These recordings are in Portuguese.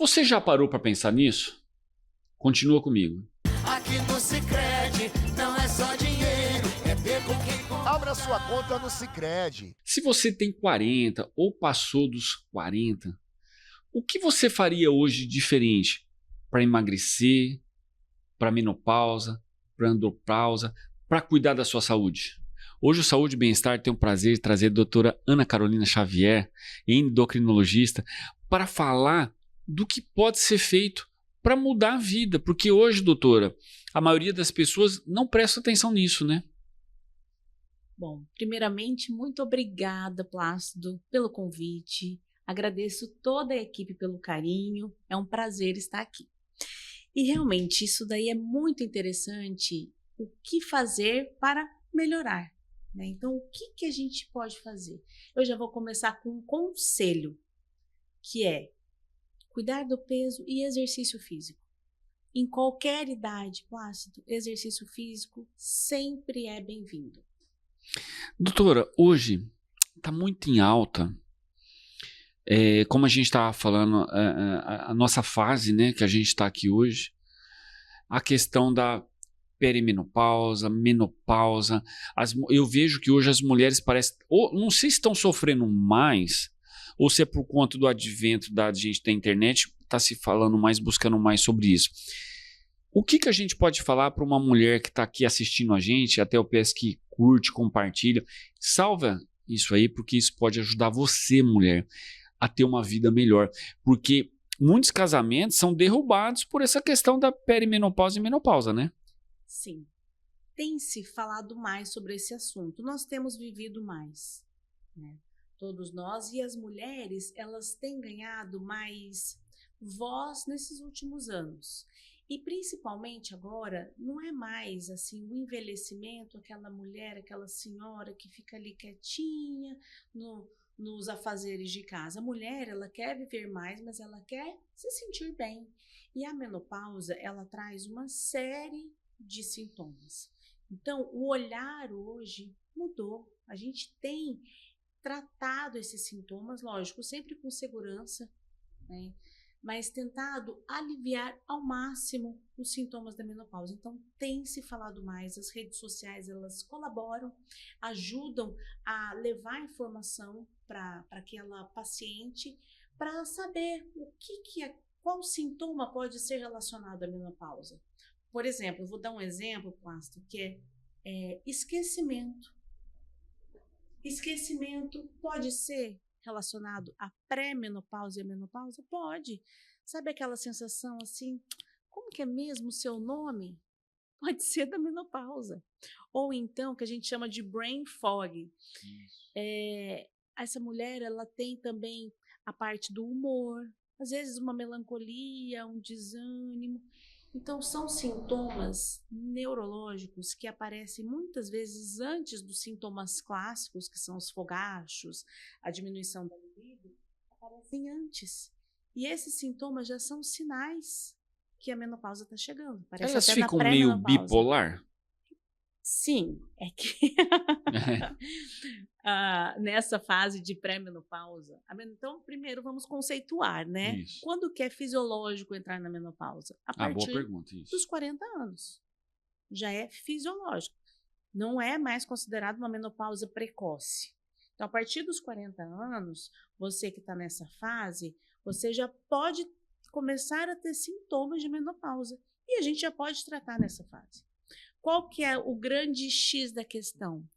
Você já parou para pensar nisso? Continua comigo. Aqui no Sicredi não é só dinheiro, é ter com quem... Abra sua conta no Sicredi. Se você tem 40 ou passou dos 40, o que você faria hoje diferente para emagrecer, para menopausa, para andropausa, para cuidar da sua saúde? Hoje o Saúde e Bem-Estar tem o prazer de trazer a doutora Ana Carolina Xavier, endocrinologista, para falar do que pode ser feito para mudar a vida. Porque hoje, doutora, a maioria das pessoas não presta atenção nisso, né? Bom, primeiramente, muito obrigada, Plácido, pelo convite. Agradeço toda a equipe pelo carinho. É um prazer estar aqui. E realmente, isso daí é muito interessante. O que fazer para melhorar, né? Então, o que a gente pode fazer? Eu já vou começar com um conselho, que é cuidar do peso e exercício físico. Em qualquer idade, Plácido, exercício físico sempre é bem-vindo. Doutora, hoje está muito em alta, como a gente estava falando, a nossa fase, né, que a gente está aqui hoje, a questão da perimenopausa, menopausa. Eu vejo que hoje as mulheres parecem, ou não sei se estão sofrendo mais, ou se é por conta do advento da gente da internet, está se falando mais, buscando mais sobre isso. O que a gente pode falar para uma mulher que está aqui assistindo a gente, até eu peço que curte, compartilha, salva isso aí, porque isso pode ajudar você, mulher, a ter uma vida melhor. Porque muitos casamentos são derrubados por essa questão da perimenopausa e menopausa, né? Sim. Tem se falado mais sobre esse assunto. Nós temos vivido mais, né? Todos nós, e as mulheres, elas têm ganhado mais voz nesses últimos anos. E principalmente agora, não é mais assim o envelhecimento, aquela mulher, aquela senhora que fica ali quietinha nos afazeres de casa. A mulher, ela quer viver mais, mas ela quer se sentir bem. E a menopausa, ela traz uma série de sintomas. Então, o olhar hoje mudou. A gente tem tratado esses sintomas, lógico, sempre com segurança, né? Mas tentado aliviar ao máximo os sintomas da menopausa. Então, tem se falado mais, as redes sociais, elas colaboram, ajudam a levar informação para aquela paciente, para saber qual sintoma pode ser relacionado à menopausa. Por exemplo, eu vou dar um exemplo, Plácido, que é esquecimento. Esquecimento pode ser relacionado à pré-menopausa e à menopausa? Pode. Sabe aquela sensação assim, como que é mesmo o seu nome? Pode ser da menopausa. Ou então, que a gente chama de brain fog. Essa mulher, ela tem também a parte do humor, às vezes uma melancolia, um desânimo. Então, são sintomas neurológicos que aparecem muitas vezes antes dos sintomas clássicos, que são os fogachos, a diminuição da libido, aparecem antes. E esses sintomas já são sinais que a menopausa está chegando. Parece Elas até ficam na meio pré-menopausa. bipolar? Sim, é que nessa fase de pré-menopausa. Então, primeiro vamos conceituar, né? Isso. Quando que é fisiológico entrar na menopausa? A Boa partir pergunta, isso. dos 40 anos. Já é fisiológico. Não é mais considerado uma menopausa precoce. Então, a partir dos 40 anos, você que está nessa fase, você já pode começar a ter sintomas de menopausa. E a gente já pode tratar nessa fase. Qual que é o grande X da questão?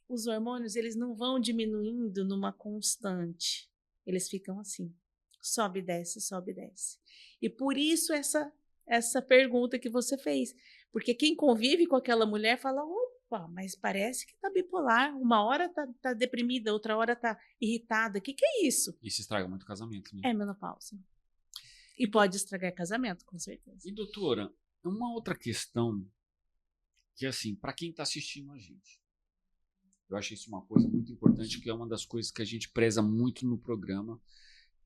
Os hormônios, eles não vão diminuindo numa constante. Eles ficam assim, sobe e desce, sobe e desce. E por isso essa pergunta que você fez. Porque quem convive com aquela mulher fala, opa, mas parece que tá bipolar. Uma hora tá deprimida, outra hora tá irritada. O que é isso? Isso estraga muito o casamento, né? É menopausa. E pode estragar casamento, com certeza. E doutora, uma outra questão que, assim, para quem está assistindo a gente, eu acho isso uma coisa muito importante, que é uma das coisas que a gente preza muito no programa,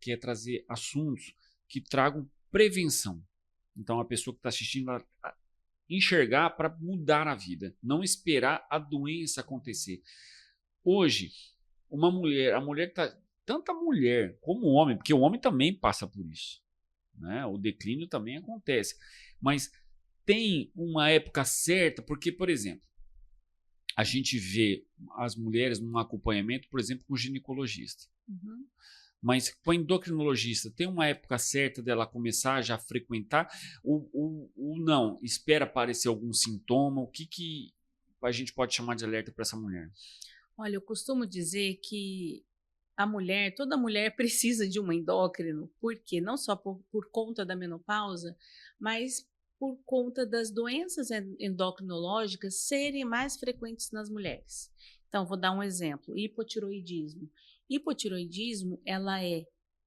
que é trazer assuntos que tragam prevenção. Então, a pessoa que está assistindo, enxergar para mudar a vida, não esperar a doença acontecer. Hoje, a mulher que está, tanto a mulher como o homem, porque o homem também passa por isso, né? O declínio também acontece. Mas tem uma época certa, porque, por exemplo, a gente vê as mulheres num acompanhamento, por exemplo, com o ginecologista. Uhum. Mas com a endocrinologista, tem uma época certa dela começar já a frequentar? Ou não? Espera aparecer algum sintoma? O que a gente pode chamar de alerta para essa mulher? Olha, eu costumo dizer que toda mulher precisa de um endócrino, porque não só por conta da menopausa, mas por conta das doenças endocrinológicas serem mais frequentes nas mulheres. Então, vou dar um exemplo: hipotiroidismo. Hipotiroidismo, ela é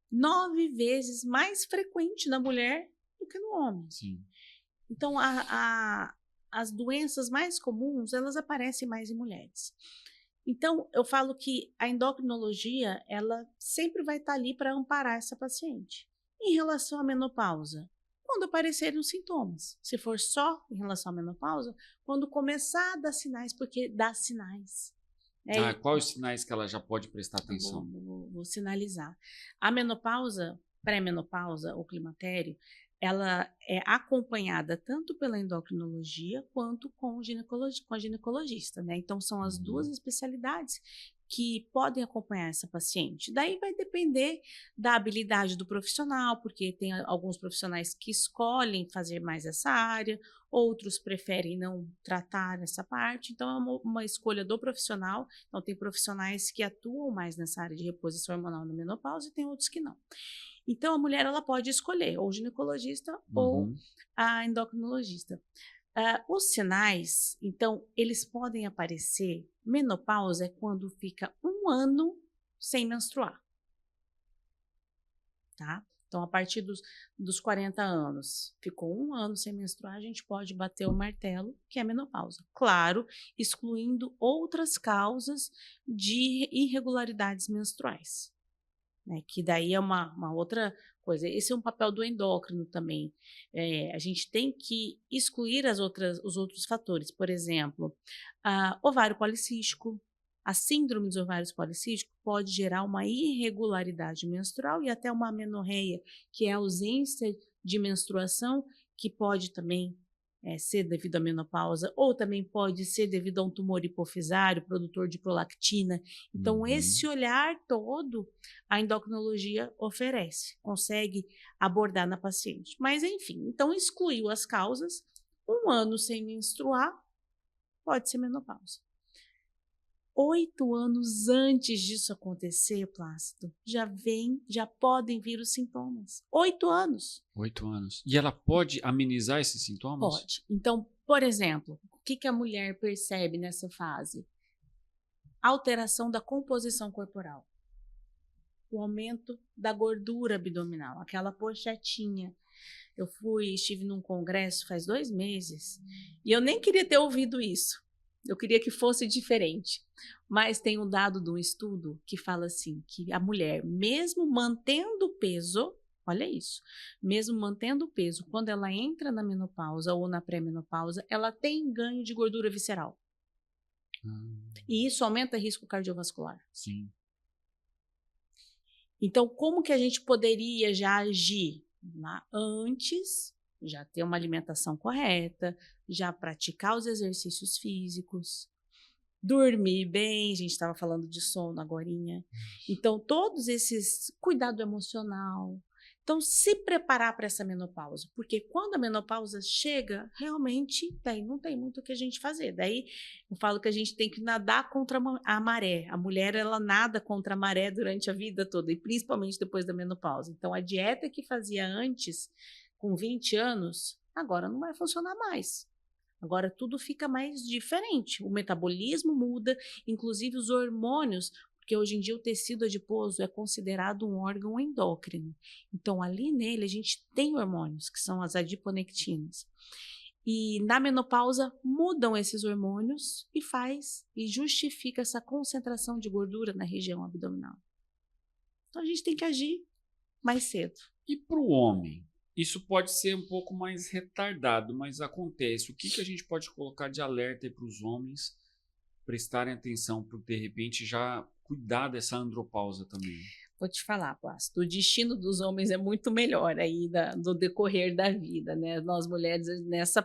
9 vezes mais frequente na mulher do que no homem. Sim. Então, as doenças mais comuns, elas aparecem mais em mulheres. Então, eu falo que a endocrinologia, ela sempre vai estar ali para amparar essa paciente. Em relação à menopausa, quando aparecerem os sintomas. Se for só em relação à menopausa, quando começar a dar sinais, porque dá sinais. Quais os sinais que ela já pode prestar atenção? Vou sinalizar. A menopausa, pré-menopausa ou climatério, ela é acompanhada tanto pela endocrinologia quanto com a ginecologista, né? Então, são as duas especialidades que podem acompanhar essa paciente. Daí vai depender da habilidade do profissional, porque tem alguns profissionais que escolhem fazer mais essa área, outros preferem não tratar essa parte, então é uma escolha do profissional. Então, tem profissionais que atuam mais nessa área de reposição hormonal na menopausa e tem outros que não. Então, a mulher ela pode escolher ou o ginecologista ou a endocrinologista. Os sinais, então, eles podem aparecer. Menopausa é quando fica 1 ano sem menstruar. Tá? Então, a partir dos 40 anos, ficou 1 ano sem menstruar, a gente pode bater o martelo, que é menopausa. Claro, excluindo outras causas de irregularidades menstruais. Né, que daí é uma outra coisa. Esse é um papel do endócrino também. A gente tem que excluir os outros fatores. Por exemplo, ovário policístico. A síndrome dos ovários policísticos pode gerar uma irregularidade menstrual e até uma amenorreia, que é a ausência de menstruação, que pode também ser devido à menopausa, ou também pode ser devido a um tumor hipofisário, produtor de prolactina. Então, esse olhar todo a endocrinologia oferece, consegue abordar na paciente. Mas, enfim, então excluiu as causas, 1 ano sem menstruar, pode ser menopausa. 8 anos antes disso acontecer, Plácido, já podem vir os sintomas. 8 anos. 8 anos. E ela pode amenizar esses sintomas? Pode. Então, por exemplo, o que a mulher percebe nessa fase? Alteração da composição corporal. O aumento da gordura abdominal, aquela pochetinha. Estive num congresso faz 2 meses e eu nem queria ter ouvido isso. Eu queria que fosse diferente. Mas tem um dado de um estudo que fala assim, que a mulher, mesmo mantendo o peso, olha isso, mesmo mantendo o peso, quando ela entra na menopausa ou na pré-menopausa, ela tem ganho de gordura visceral. E isso aumenta o risco cardiovascular. Sim. Então, como que a gente poderia já agir lá antes, já ter uma alimentação correta, já praticar os exercícios físicos, dormir bem, a gente estava falando de sono agorinha. Então, todos esses, cuidado emocional. Então, se preparar para essa menopausa, porque quando a menopausa chega, realmente, daí não tem muito o que a gente fazer. Daí, eu falo que a gente tem que nadar contra a maré. A mulher, ela nada contra a maré durante a vida toda, e principalmente depois da menopausa. Então, a dieta que fazia antes, com 20 anos, agora não vai funcionar mais. Agora tudo fica mais diferente. O metabolismo muda, inclusive os hormônios, porque hoje em dia o tecido adiposo é considerado um órgão endócrino. Então, ali nele, a gente tem hormônios, que são as adiponectinas. E na menopausa, mudam esses hormônios e justifica essa concentração de gordura na região abdominal. Então, a gente tem que agir mais cedo. E para o homem? Isso pode ser um pouco mais retardado, mas acontece. O que a gente pode colocar de alerta para os homens prestarem atenção para, de repente, já cuidar dessa andropausa também? Vou te falar, Plácido, o destino dos homens é muito melhor aí do decorrer da vida, né? Nós mulheres,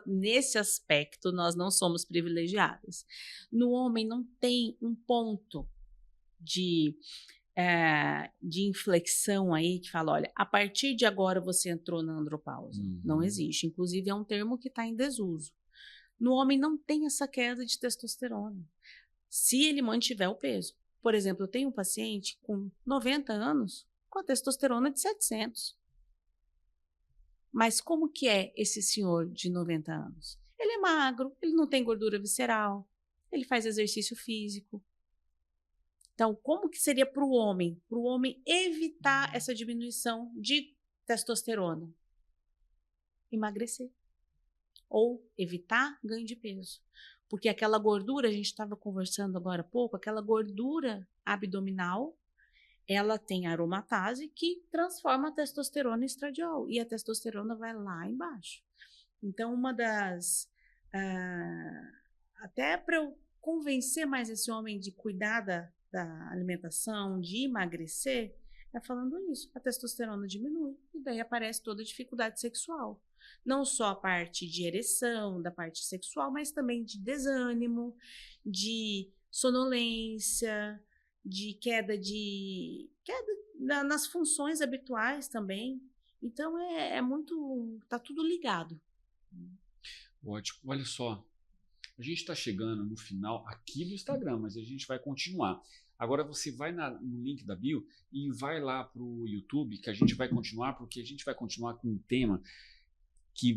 nesse aspecto, nós não somos privilegiadas. No homem não tem um ponto de inflexão aí que fala, olha, a partir de agora você entrou na andropausa. Não existe. Inclusive, é um termo que está em desuso. No homem não tem essa queda de testosterona. Se ele mantiver o peso. Por exemplo, eu tenho um paciente com 90 anos com a testosterona de 700. Mas como que é esse senhor de 90 anos? Ele é magro, ele não tem gordura visceral, ele faz exercício físico. Então, como que seria para o homem? Para o homem evitar essa diminuição de testosterona? Emagrecer. Ou evitar ganho de peso. Porque aquela gordura, a gente estava conversando agora há pouco, aquela gordura abdominal, ela tem aromatase que transforma a testosterona em estradiol. E a testosterona vai lá embaixo. Então, uma das... até para eu convencer mais esse homem de cuidar da alimentação, de emagrecer, é falando isso. A testosterona diminui e daí aparece toda a dificuldade sexual. Não só a parte de ereção, da parte sexual, mas também de desânimo, de sonolência, de queda nas funções habituais também. Então é muito, tá tudo ligado. Ótimo. Olha só, a gente está chegando no final aqui do Instagram, mas a gente vai continuar. Agora você vai no link da bio e vai lá para o YouTube, que a gente vai continuar, porque a gente vai continuar com um tema que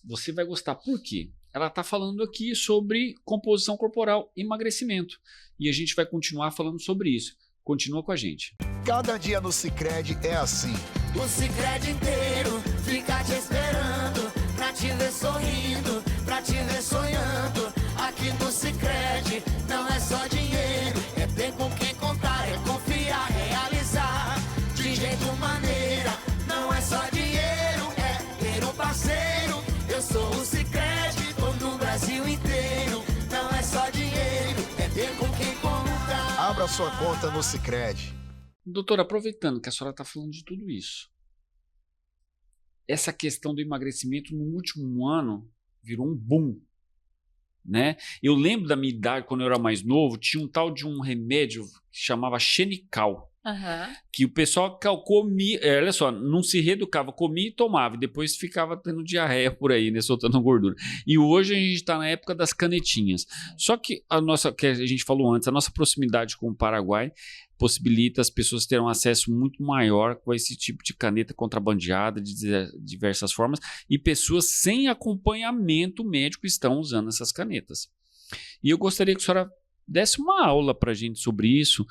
você vai gostar. Por quê? Ela está falando aqui sobre composição corporal e emagrecimento. E a gente vai continuar falando sobre isso. Continua com a gente. Cada dia no Sicredi é assim. O Sicredi inteiro fica te esperando, pra te ver sorrindo, pra te ver sonhando. Aqui no Sicredi não é só dinheiro, é ter com quem contar, é confiar, realizar. De jeito maneira, não é só dinheiro, é ter um parceiro. Eu sou o Sicredi, tô no Brasil inteiro. Não é só dinheiro, é ter com quem contar. Abra sua conta no Sicredi. Doutora, aproveitando que a senhora está falando de tudo isso, essa questão do emagrecimento no último ano virou um boom, né? Eu lembro da minha idade, quando eu era mais novo, tinha um tal de um remédio que chamava Xenical. Que o pessoal comia, olha só, não se reeducava, comia e tomava, e depois ficava tendo diarreia por aí, né, soltando gordura. E hoje a gente está na época das canetinhas. Só que que a gente falou antes, a nossa proximidade com o Paraguai possibilita as pessoas terem um acesso muito maior com esse tipo de caneta contrabandeada de diversas formas, e pessoas sem acompanhamento médico estão usando essas canetas. E eu gostaria que a senhora desse uma aula para a gente sobre isso,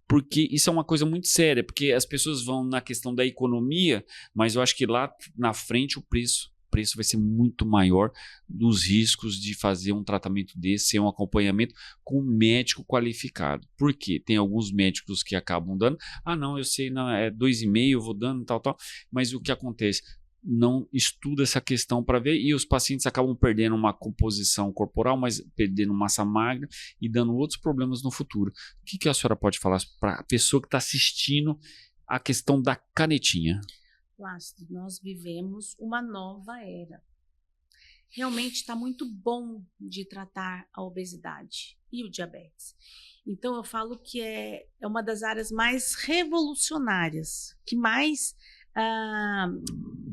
porque isso é uma coisa muito séria, porque as pessoas vão na questão da economia, mas eu acho que lá na frente o preço vai ser muito maior dos riscos de fazer um tratamento desse, sem um acompanhamento com um médico qualificado. Por quê? Tem alguns médicos que acabam dando, não, eu sei, não, é 2,5, eu vou dando, tal, mas o que acontece? Não estuda essa questão para ver, e os pacientes acabam perdendo uma composição corporal, mas perdendo massa magra e dando outros problemas no futuro. O que a senhora pode falar para a pessoa que está assistindo a questão da canetinha? Plácido, nós vivemos uma nova era. Realmente está muito bom de tratar a obesidade e o diabetes. Então eu falo que é uma das áreas mais revolucionárias, que mais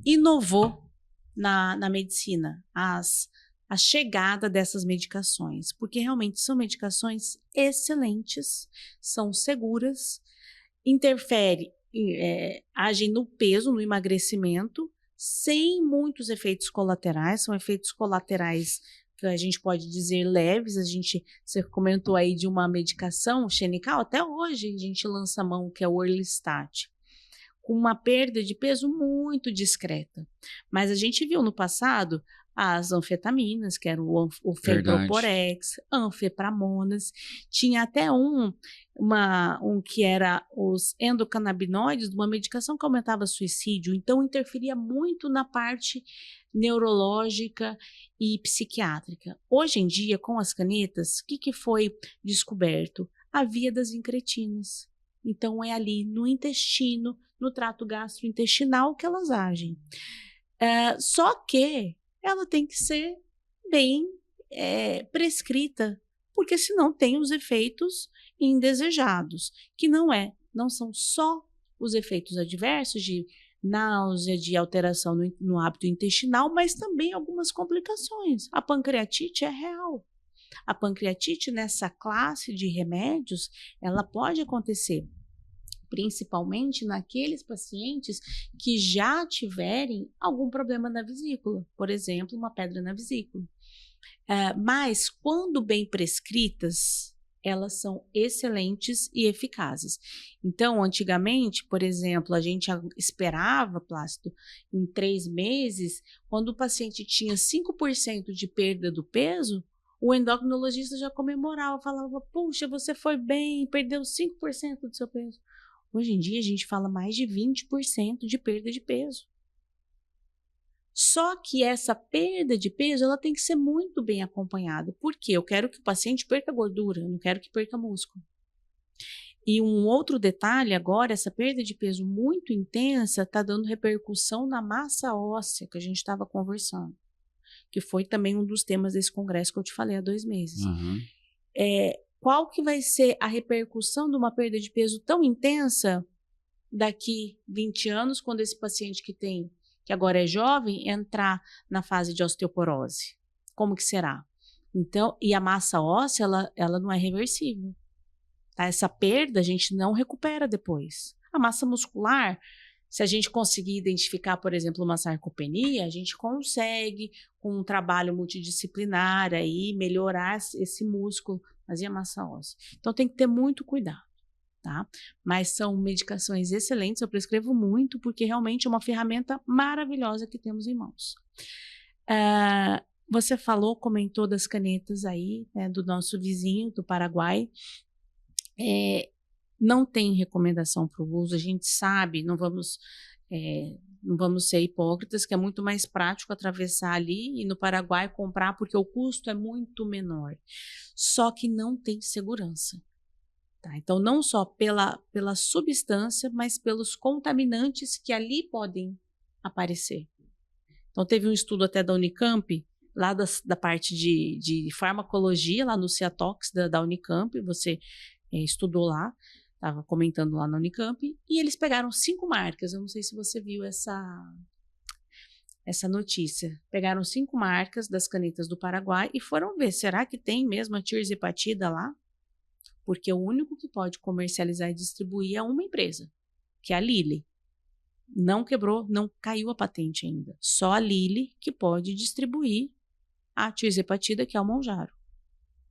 inovou na medicina, a chegada dessas medicações, porque realmente são medicações excelentes, são seguras, agem no peso, no emagrecimento, sem muitos efeitos colaterais, são efeitos colaterais que a gente pode dizer leves. Você comentou aí de uma medicação, Xenical, até hoje a gente lança a mão, que é o Orlistat, com uma perda de peso muito discreta. Mas a gente viu no passado as anfetaminas, que era o Fenproporex, anfepramonas, tinha até um que era os endocannabinoides, uma medicação que aumentava suicídio, então interferia muito na parte neurológica e psiquiátrica. Hoje em dia, com as canetas, o que foi descoberto? A via das incretinas. Então, é ali no intestino, no trato gastrointestinal que elas agem. Só que ela tem que ser bem prescrita, porque senão tem os efeitos indesejados, que não são só os efeitos adversos de náusea, de alteração no hábito intestinal, mas também algumas complicações. A pancreatite é real. A pancreatite, nessa classe de remédios, ela pode acontecer, principalmente naqueles pacientes que já tiverem algum problema na vesícula, por exemplo, uma pedra na vesícula. Mas, quando bem prescritas, elas são excelentes e eficazes. Então, antigamente, por exemplo, a gente esperava, Plácido, em 3 meses, quando o paciente tinha 5% de perda do peso, o endocrinologista já comemorava, falava, puxa, você foi bem, perdeu 5% do seu peso. Hoje em dia, a gente fala mais de 20% de perda de peso. Só que essa perda de peso, ela tem que ser muito bem acompanhada. Por quê? Eu quero que o paciente perca gordura, eu não quero que perca músculo. E um outro detalhe agora, essa perda de peso muito intensa está dando repercussão na massa óssea que a gente estava conversando, que foi também um dos temas desse congresso que eu te falei há 2 meses. Uhum. Qual que vai ser a repercussão de uma perda de peso tão intensa daqui 20 anos, quando esse paciente que agora é jovem, entrar na fase de osteoporose? Como que será? Então, e a massa óssea, ela não é reversível. Tá? Essa perda a gente não recupera depois. A massa muscular, se a gente conseguir identificar, por exemplo, uma sarcopenia, a gente consegue, com um trabalho multidisciplinar, aí, melhorar esse músculo, mas e a massa óssea? Então, tem que ter muito cuidado, tá? Mas são medicações excelentes, eu prescrevo muito, porque realmente é uma ferramenta maravilhosa que temos em mãos. Você comentou das canetas aí, né, do nosso vizinho, do Paraguai. Não tem recomendação para o uso, a gente sabe, não vamos ser hipócritas, que é muito mais prático atravessar ali e no Paraguai comprar, porque o custo é muito menor. Só que não tem segurança. Tá? Então, não só pela substância, mas pelos contaminantes que ali podem aparecer. Então, teve um estudo até da Unicamp, lá da parte de farmacologia, lá no Ciatox da Unicamp, você estudou lá, estava comentando lá na Unicamp, e eles pegaram 5 marcas, eu não sei se você viu essa notícia. Pegaram 5 marcas das canetas do Paraguai e foram ver, será que tem mesmo a tirzepatida lá? Porque o único que pode comercializar e distribuir é uma empresa, que é a Lilly. Não quebrou, não caiu a patente ainda. Só a Lilly que pode distribuir a tirzepatida, que é o Mounjaro.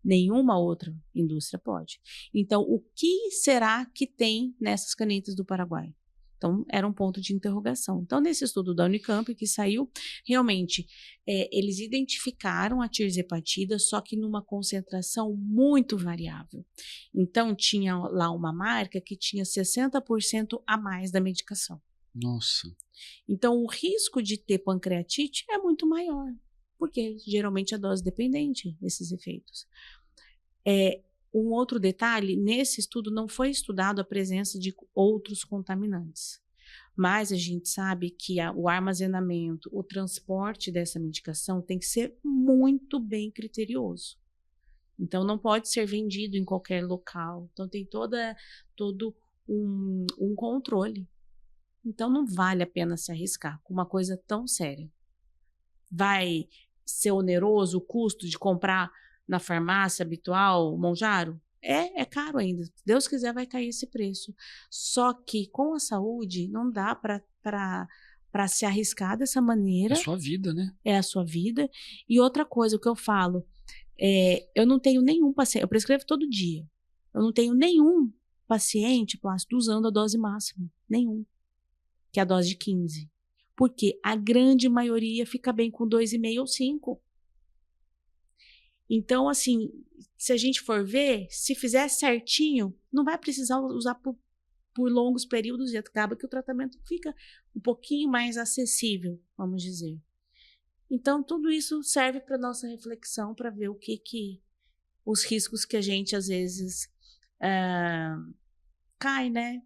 Nenhuma outra indústria pode. Então, o que será que tem nessas canetas do Paraguai? Então, era um ponto de interrogação. Então, nesse estudo da Unicamp que saiu, realmente, eles identificaram a tirzepatida, só que numa concentração muito variável. Então, tinha lá uma marca que tinha 60% a mais da medicação. Nossa. Então, o risco de ter pancreatite é muito maior, porque geralmente é dose dependente desses efeitos. Um outro detalhe, nesse estudo não foi estudado a presença de outros contaminantes, mas a gente sabe que o armazenamento, o transporte dessa medicação tem que ser muito bem criterioso. Então, não pode ser vendido em qualquer local. Então, tem todo um controle. Então, não vale a pena se arriscar com uma coisa tão séria. Vai ser oneroso o custo de comprar na farmácia habitual, Mounjaro? É caro ainda. Se Deus quiser, vai cair esse preço. Só que com a saúde, não dá para se arriscar dessa maneira. É a sua vida, né? É a sua vida. E outra coisa, o que eu falo, eu não tenho nenhum paciente, eu prescrevo todo dia. Eu não tenho nenhum paciente, Plácido, usando a dose máxima. Nenhum. Que é a dose de 15. Porque a grande maioria fica bem com 2,5 ou 5. Então, assim, se a gente for ver, se fizer certinho, não vai precisar usar por longos períodos e acaba que o tratamento fica um pouquinho mais acessível, vamos dizer. Então, tudo isso serve para nossa reflexão, para ver os riscos que a gente, às vezes, cai, né?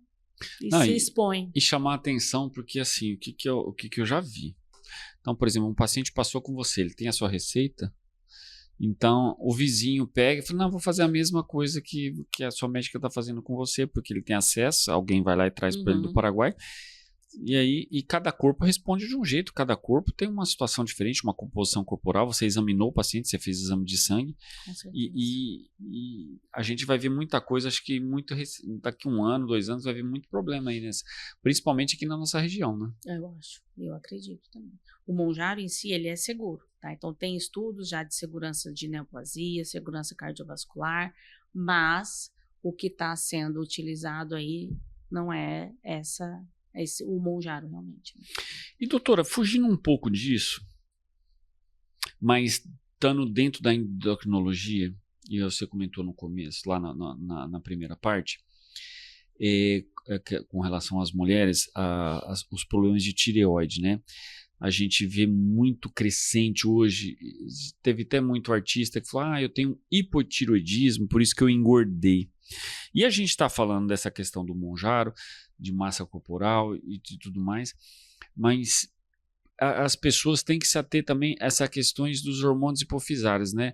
E Não, se expõe. E chamar a atenção, porque assim, o que eu já vi. Então, por exemplo, um paciente passou com você, ele tem a sua receita, então o vizinho pega e fala, não, vou fazer a mesma coisa que a sua médica está fazendo com você, porque ele tem acesso, alguém vai lá e traz para ele do Paraguai. E aí, cada corpo responde de um jeito, cada corpo tem uma situação diferente, uma composição corporal. Você examinou o paciente, você fez exame de sangue, e a gente vai ver muita coisa. Acho que daqui 1 ano, 2 anos, vai ver muito problema aí, principalmente aqui na nossa região, né? Eu acredito também. O Monjaro em si, ele é seguro, tá? Então tem estudos já de segurança de neoplasia, segurança cardiovascular, mas o que está sendo utilizado aí não é o Monjaro realmente. E doutora, fugindo um pouco disso, mas estando dentro da endocrinologia, e você comentou no começo, lá na primeira parte, com relação às mulheres, os problemas de tireoide, né? A gente vê muito crescente hoje. Teve até muito artista que falou, eu tenho hipotireoidismo, por isso que eu engordei. E a gente está falando dessa questão do Monjaro, de massa corporal e de tudo mais, mas as pessoas têm que se ater também a essas questões dos hormônios hipofisários, né?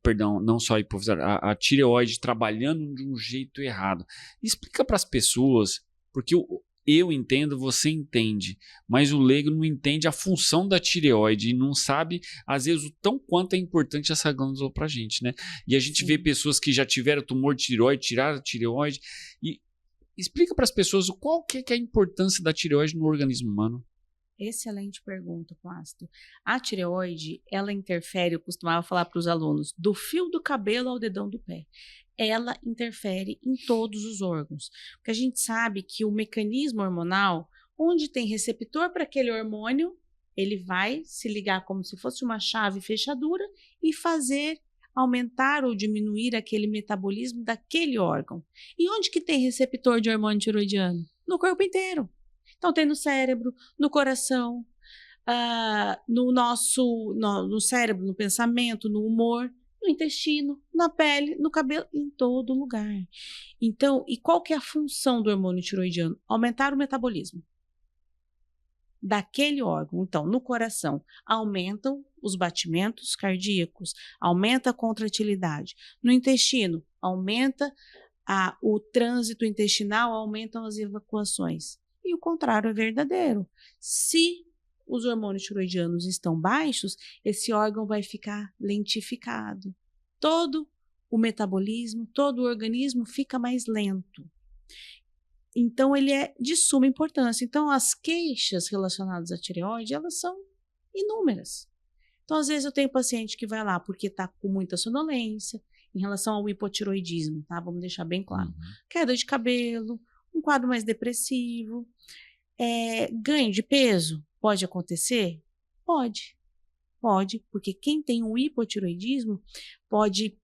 Perdão, não só a hipofisária, a tireoide trabalhando de um jeito errado. Explica para as pessoas, porque eu entendo, você entende, mas o leigo não entende a função da tireoide e não sabe, às vezes, o tão quanto é importante essa glândula para a gente, né? E a gente vê pessoas que já tiveram tumor de tireoide, tiraram a tireoide, e explica para as pessoas qual que é a importância da tireoide no organismo humano. Excelente pergunta, Plácido. A tireoide, ela interfere, eu costumava falar para os alunos, do fio do cabelo ao dedão do pé. Ela interfere em todos os órgãos. Porque a gente sabe que o mecanismo hormonal, onde tem receptor para aquele hormônio, ele vai se ligar como se fosse uma chave fechadura e fazer aumentar ou diminuir aquele metabolismo daquele órgão. E onde que tem receptor de hormônio tiroidiano? No corpo inteiro. Então tem no cérebro, no coração, no cérebro, no pensamento, no humor, no intestino, na pele, no cabelo, em todo lugar. Então, e qual que é a função do hormônio tiroidiano? Aumentar o metabolismo daquele órgão. Então, no coração, aumentam os batimentos cardíacos, aumenta a contratilidade. No intestino, aumenta o trânsito intestinal, aumentam as evacuações. E o contrário é verdadeiro. Se os hormônios tiroidianos estão baixos, esse órgão vai ficar lentificado. Todo o metabolismo, todo o organismo fica mais lento. Então, ele é de suma importância. Então, as queixas relacionadas à tireoide, elas são inúmeras. Então, às vezes eu tenho paciente que vai lá porque está com muita sonolência, em relação ao hipotiroidismo, tá? Vamos deixar bem claro. Queda de cabelo, um quadro mais depressivo, ganho de peso, pode acontecer? Pode, porque quem tem um hipotiroidismo pode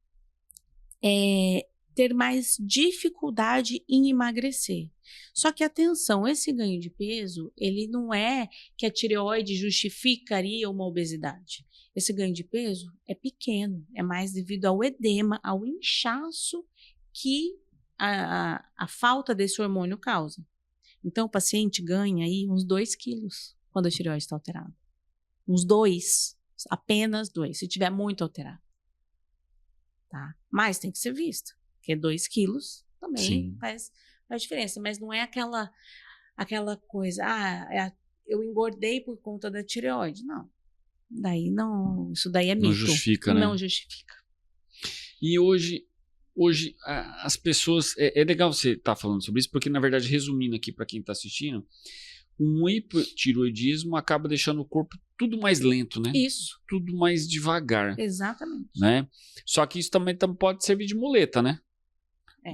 ter mais dificuldade em emagrecer. Só que atenção, esse ganho de peso, ele não é que a tireoide justificaria uma obesidade. Esse ganho de peso é pequeno, é mais devido ao edema, ao inchaço que a falta desse hormônio causa. Então, o paciente ganha aí uns 2 quilos quando a tireoide está alterada. Uns 2, apenas 2, se tiver muito alterado. Tá? Mas tem que ser visto, porque 2 quilos também faz diferença, mas não é aquela coisa, eu engordei por conta da tireoide. Não, isso daí é mito. Não justifica, né? Não justifica. E hoje as pessoas, é legal você estar falando sobre isso, porque na verdade, resumindo aqui para quem está assistindo, um hipotiroidismo acaba deixando o corpo tudo mais lento, né? Isso. Tudo mais devagar. Exatamente. Né? Só que isso também pode servir de muleta, né?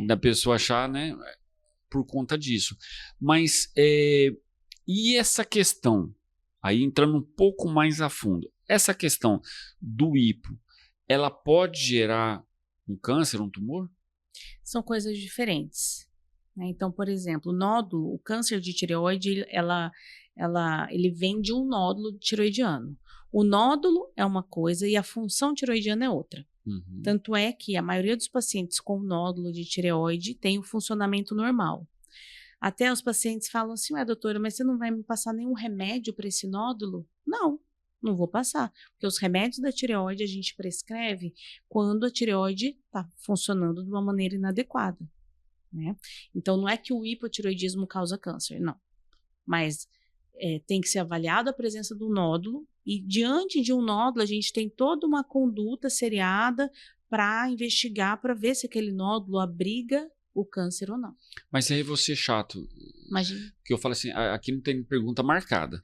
Da pessoa achar, né? Por conta disso. Mas, e essa questão, aí entrando um pouco mais a fundo, essa questão do hipo, ela pode gerar um câncer, um tumor? São coisas diferentes. Né? Então, por exemplo, o câncer de tireoide, ele vem de um nódulo tiroidiano. O nódulo é uma coisa e a função tiroidiana é outra. Uhum. Tanto é que a maioria dos pacientes com nódulo de tireoide tem o funcionamento normal. Até os pacientes falam assim, ué, doutora, mas você não vai me passar nenhum remédio para esse nódulo? Não, não vou passar, porque os remédios da tireoide a gente prescreve quando a tireoide está funcionando de uma maneira inadequada, né? Então, não é que o hipotireoidismo causa câncer, não. Mas tem que ser avaliado a presença do nódulo e diante de um nódulo a gente tem toda uma conduta seriada para investigar, para ver se aquele nódulo abriga o câncer ou não. Mas aí você é chato. Imagina. Porque eu falo assim, aqui não tem pergunta marcada.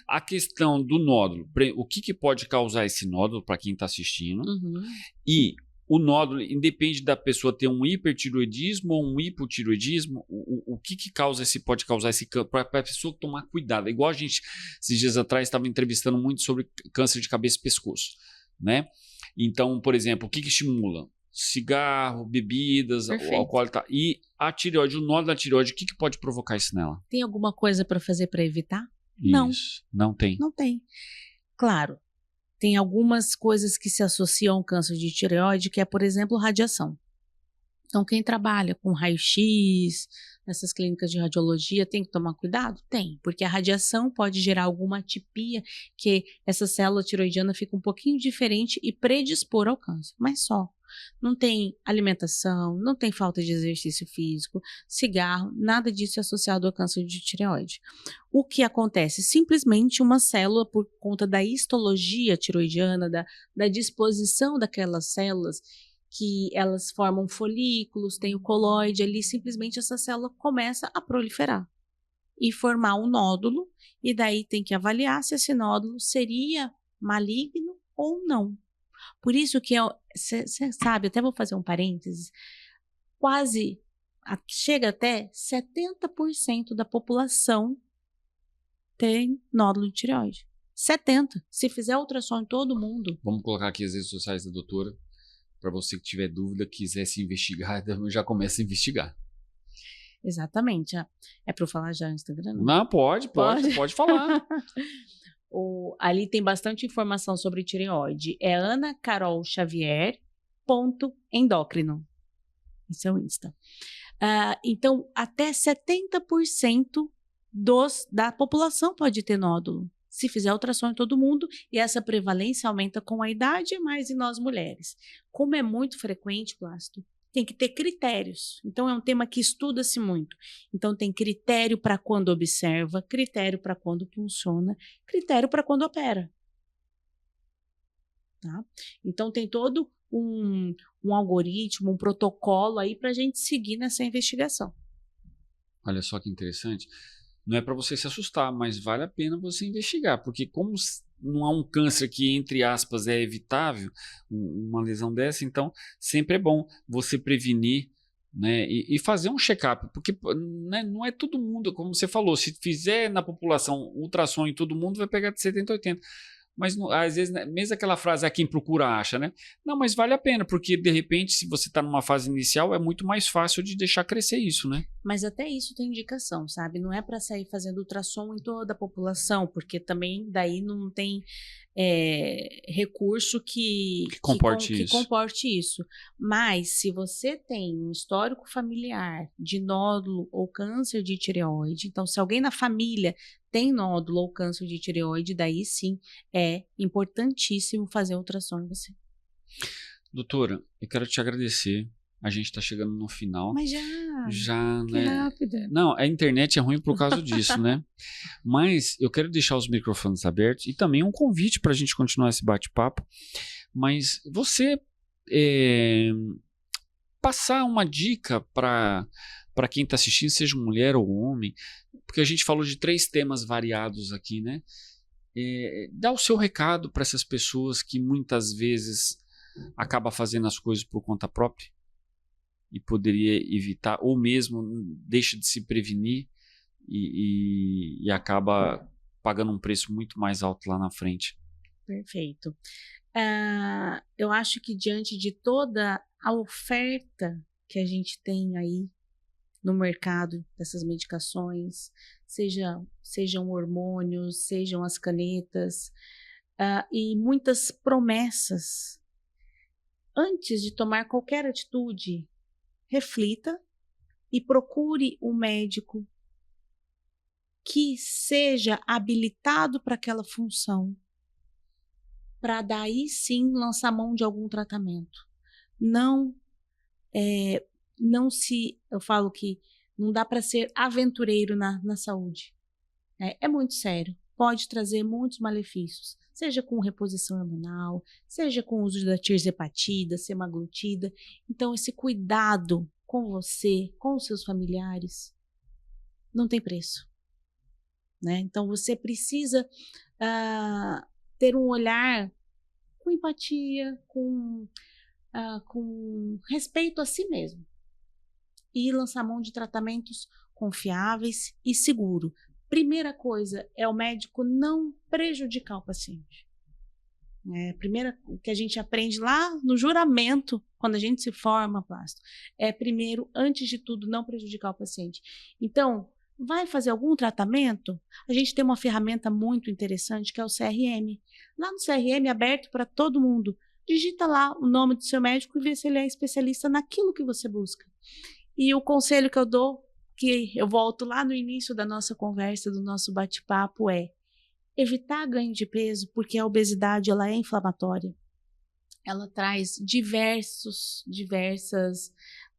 A questão do nódulo, o que pode causar esse nódulo para quem está assistindo? Uhum. E o nódulo, independe da pessoa ter um hipertiroidismo ou um hipotiroidismo, o que causa pode causar esse câncer, para a pessoa tomar cuidado. Igual a gente, esses dias atrás, estava entrevistando muito sobre câncer de cabeça e pescoço, né? Então, por exemplo, o que estimula? Cigarro, bebidas, o álcool, tá. E a tireoide, o nódulo da tireoide, o que pode provocar isso nela? Tem alguma coisa para fazer para evitar? Isso, não tem. Não tem. Claro, tem algumas coisas que se associam ao câncer de tireoide, que é, por exemplo, radiação. Então, quem trabalha com raio-x, nessas clínicas de radiologia, tem que tomar cuidado? Tem, porque a radiação pode gerar alguma atipia, que essa célula tiroidiana fica um pouquinho diferente e predispor ao câncer, mas só. Não tem alimentação, não tem falta de exercício físico, cigarro, nada disso é associado ao câncer de tireoide. O que acontece? Simplesmente uma célula, por conta da histologia tiroidiana, da disposição daquelas células, que elas formam folículos, tem o coloide ali, simplesmente essa célula começa a proliferar e formar um nódulo, e daí tem que avaliar se esse nódulo seria maligno ou não. Por isso que, você sabe, até vou fazer um parênteses, chega até 70% da população tem nódulo de tireoide. 70%. Se fizer ultrassom em todo mundo. Vamos colocar aqui as redes sociais da doutora, para você que tiver dúvida, quiser se investigar, já começa a investigar. Exatamente. É para eu falar já no Instagram? Não, pode falar. Ali tem bastante informação sobre tireoide. É anacarolxavier.endócrino. Esse é o Insta. Então, até 70% da população pode ter nódulo, se fizer ultrassom em todo mundo, e essa prevalência aumenta com a idade, mais em nós mulheres. Como é muito frequente, Plácido, tem que ter critérios. Então, é um tema que estuda-se muito. Então, tem critério para quando observa, critério para quando funciona, critério para quando opera. Tá? Então, tem todo um algoritmo, um protocolo aí para a gente seguir nessa investigação. Olha só que interessante. Não é para você se assustar, mas vale a pena você investigar, porque como não há um câncer que, entre aspas, é evitável, uma lesão dessa, então sempre é bom você prevenir, né, e fazer um check-up, porque, né, não é todo mundo, como você falou, se fizer na população ultrassom em todo mundo, vai pegar de 70 a 80. Mas às vezes, né, mesmo aquela frase, quem procura acha, né? Não, mas vale a pena, porque de repente, se você está numa fase inicial, é muito mais fácil de deixar crescer isso, né? Mas até isso tem indicação, sabe? Não é para sair fazendo ultrassom em toda a população, porque também daí não tem recurso que comporte isso. Mas se você tem um histórico familiar de nódulo ou câncer de tireoide, então se alguém na família tem nódulo ou câncer de tireoide, daí sim é importantíssimo fazer ultrassom em você. Doutora, eu quero te agradecer. A gente está chegando no final. Mas já, que né? rápida. Não, a internet é ruim por causa disso, né? Mas eu quero deixar os microfones abertos e também um convite para a gente continuar esse bate-papo. Mas você passar uma dica para quem está assistindo, seja mulher ou homem, porque a gente falou de 3 temas variados aqui, né? Dá o seu recado para essas pessoas que muitas vezes acaba fazendo as coisas por conta própria e poderia evitar, ou mesmo deixa de se prevenir e acaba pagando um preço muito mais alto lá na frente. Perfeito. Eu acho que diante de toda a oferta que a gente tem aí no mercado dessas medicações, sejam hormônios, sejam as canetas, e muitas promessas, antes de tomar qualquer atitude, reflita e procure um médico que seja habilitado para aquela função, para daí sim lançar mão de algum tratamento. Não, eu falo que não dá para ser aventureiro na saúde. É muito sério, pode trazer muitos malefícios, seja com reposição hormonal, seja com o uso da tirzepatida, semaglutida. Então, esse cuidado com você, com os seus familiares, não tem preço. Né? Então, você precisa ter um olhar com empatia, com respeito a si mesmo. E lançar mão de tratamentos confiáveis e seguros. Primeira coisa é o médico não prejudicar o paciente. Primeira que a gente aprende lá no juramento, quando a gente se forma, Plácido, primeiro, antes de tudo, não prejudicar o paciente. Então, vai fazer algum tratamento? A gente tem uma ferramenta muito interessante que é o CRM. Lá no CRM, aberto para todo mundo, digita lá o nome do seu médico e vê se ele é especialista naquilo que você busca. E o conselho que eu dou, que eu volto lá no início da nossa conversa, do nosso bate-papo, é evitar ganho de peso, porque a obesidade ela é inflamatória. Ela traz diversas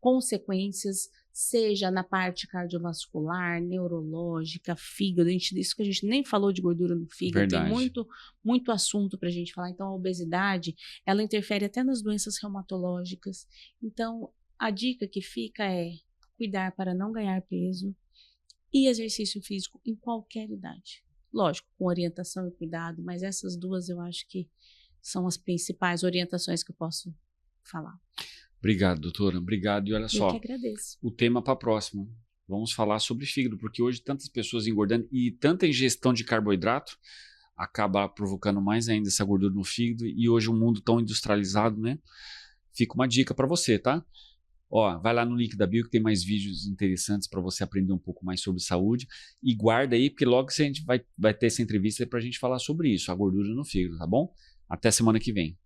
consequências, seja na parte cardiovascular, neurológica, fígado. Isso que a gente nem falou de gordura no fígado. Verdade. Tem muito assunto para a gente falar. Então, a obesidade, ela interfere até nas doenças reumatológicas. Então, a dica que fica é cuidar para não ganhar peso e exercício físico em qualquer idade. Lógico, com orientação e cuidado, mas essas duas eu acho que são as principais orientações que eu posso falar. Obrigado, doutora. Obrigado. E olha só, eu que agradeço. O tema para a próxima. Vamos falar sobre fígado, porque hoje tantas pessoas engordando e tanta ingestão de carboidrato acaba provocando mais ainda essa gordura no fígado, e hoje um mundo tão industrializado, né? Fica uma dica para você, tá? Vai lá no link da bio que tem mais vídeos interessantes para você aprender um pouco mais sobre saúde, e guarda aí, porque logo a gente vai ter essa entrevista para a gente falar sobre isso, a gordura no fígado, tá bom? Até semana que vem.